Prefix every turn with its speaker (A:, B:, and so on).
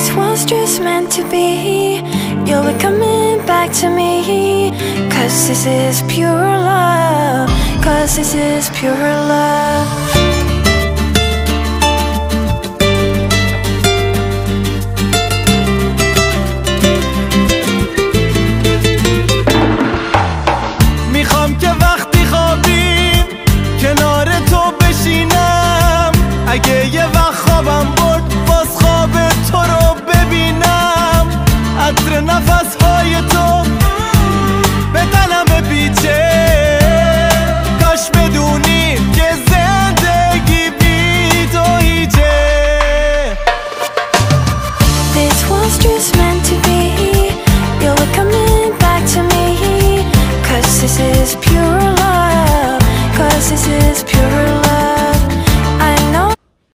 A: this was just meant to be. You'll be coming back to me. Cause this is pure love. Cause this is pure love.
B: میخوام که وقتی خوابیم کنار تو بشینم. اگه یه